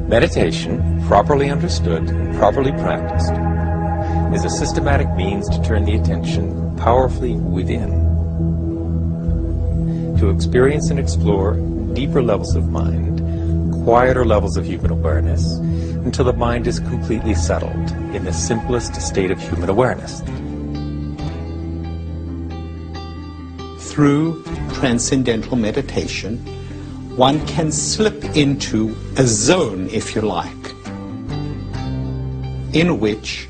Meditation, properly understood and properly practiced, is a systematic means to turn the attention powerfully within, to experience and explore deeper levels of mind, quieter levels of human awareness, until the mind is completely settled in the simplest state of human awareness. Through transcendental meditation, one can slip into a zone, if you like, in which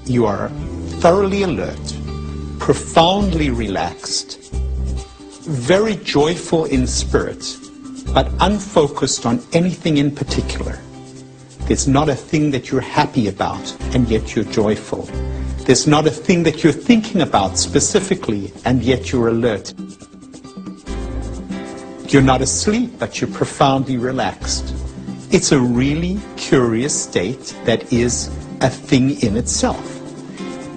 you are thoroughly alert, profoundly relaxed, very joyful in spirit, but unfocused on anything in particular. There's not a thing that you're happy about, and yet you're joyful. There's not a thing that you're thinking about specifically, and yet you're alert. You're not asleep, but you're profoundly relaxed. It's a really curious state that is a thing in itself.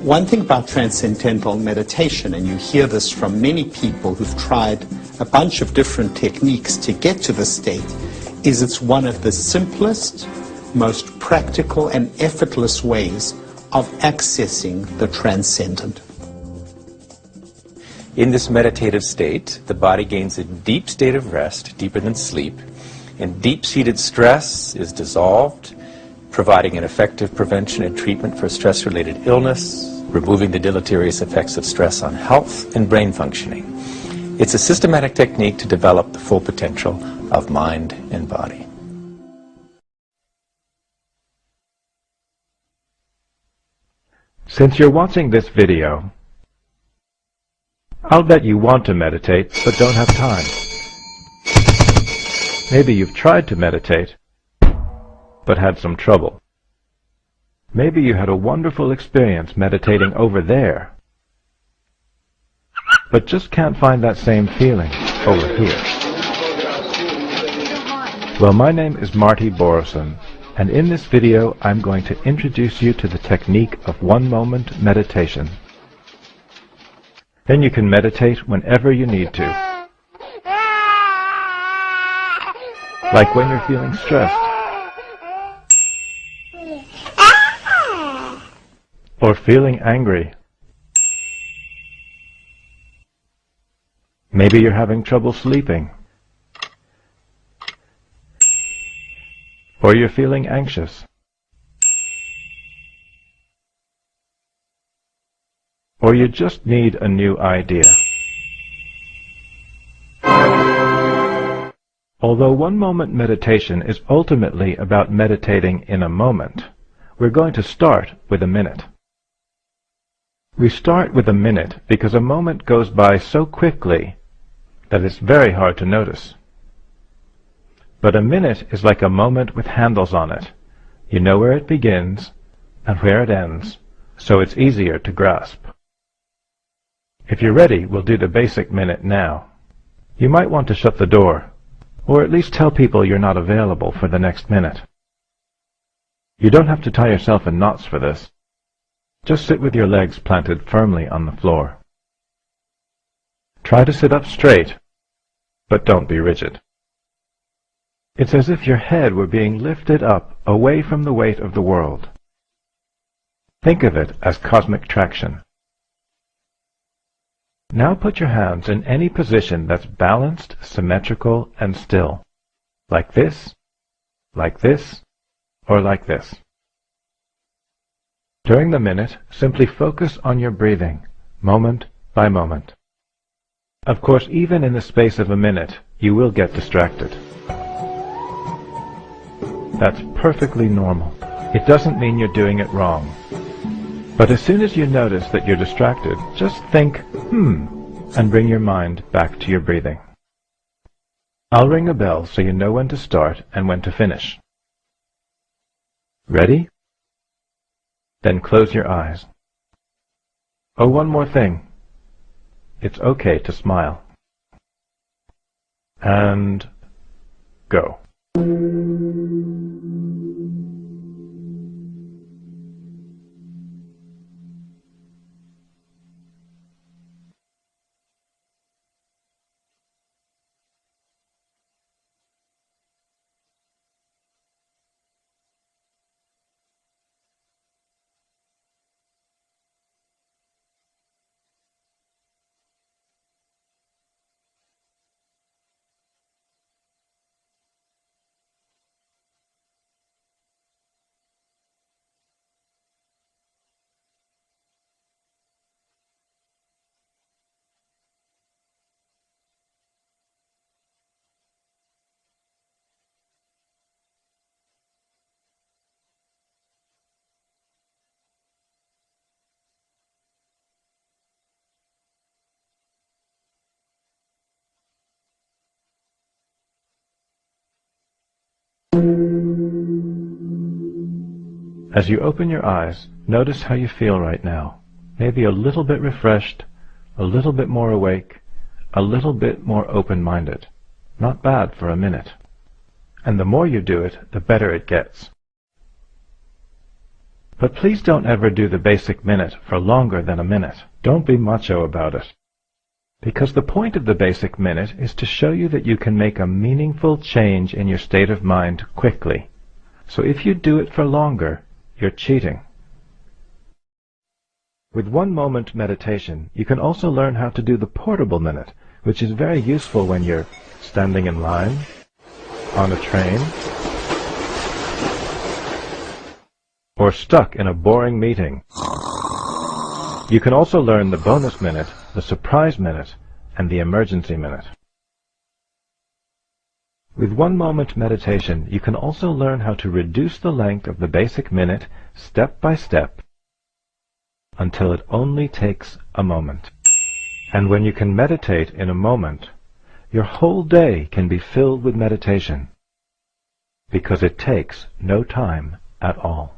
One thing about transcendental meditation, and you hear this from many people who've tried a bunch of different techniques to get to the state, is it's one of the simplest, most practical and effortless ways of accessing the transcendent. In this meditative state, the body gains a deep state of rest, deeper than sleep, and deep-seated stress is dissolved, providing an effective prevention and treatment for stress-related illness, removing the deleterious effects of stress on health and brain functioning. It's a systematic technique to develop the full potential of mind and body. Since you're watching this video, I'll bet you want to meditate but don't have time. Maybe you've tried to meditate but had some trouble. Maybe you had a wonderful experience meditating over there, but just can't find that same feeling over here. Well, my name is Marty Borison, and in this video I'm going to introduce you to the technique of one-moment meditation. Then you can meditate whenever you need to. Like when you're feeling stressed, or feeling angry. Maybe you're having trouble sleeping, or you're feeling anxious, or you just need a new idea. Although one-moment meditation is ultimately about meditating in a moment, we're going to start with a minute. We start with a minute because a moment goes by so quickly that it's very hard to notice. But a minute is like a moment with handles on it. You know where it begins and where it ends, so it's easier to grasp. If you're ready, we'll do the basic minute now. You might want to shut the door, or at least tell people you're not available for the next minute. You don't have to tie yourself in knots for this. Just sit with your legs planted firmly on the floor. Try to sit up straight, but don't be rigid. It's as if your head were being lifted up away from the weight of the world. Think of it as cosmic traction. Now put your hands in any position that's balanced, symmetrical, and still. Like this, or like this. During the minute, simply focus on your breathing, moment by moment. Of course, even in the space of a minute, you will get distracted. That's perfectly normal. It doesn't mean you're doing it wrong. But as soon as you notice that you're distracted, just think, and bring your mind back to your breathing. I'll ring a bell so you know when to start and when to finish. Ready? Then close your eyes. Oh, one more thing. It's okay to smile. And go. As you open your eyes, notice how you feel right now. Maybe a little bit refreshed, a little bit more awake, a little bit more open-minded. Not bad for a minute. And the more you do it, the better it gets. But please don't ever do the basic minute for longer than a minute. Don't be macho about it. Because the point of the basic minute is to show you that you can make a meaningful change in your state of mind quickly. So if you do it for longer, you're cheating. With 1 moment meditation, you can also learn how to do the portable minute, which is very useful when you're standing in line, on a train, or stuck in a boring meeting. You can also learn the bonus minute, the surprise minute, and the emergency minute. With 1 moment meditation, you can also learn how to reduce the length of the basic minute step by step until it only takes a moment. And when you can meditate in a moment, your whole day can be filled with meditation, because it takes no time at all.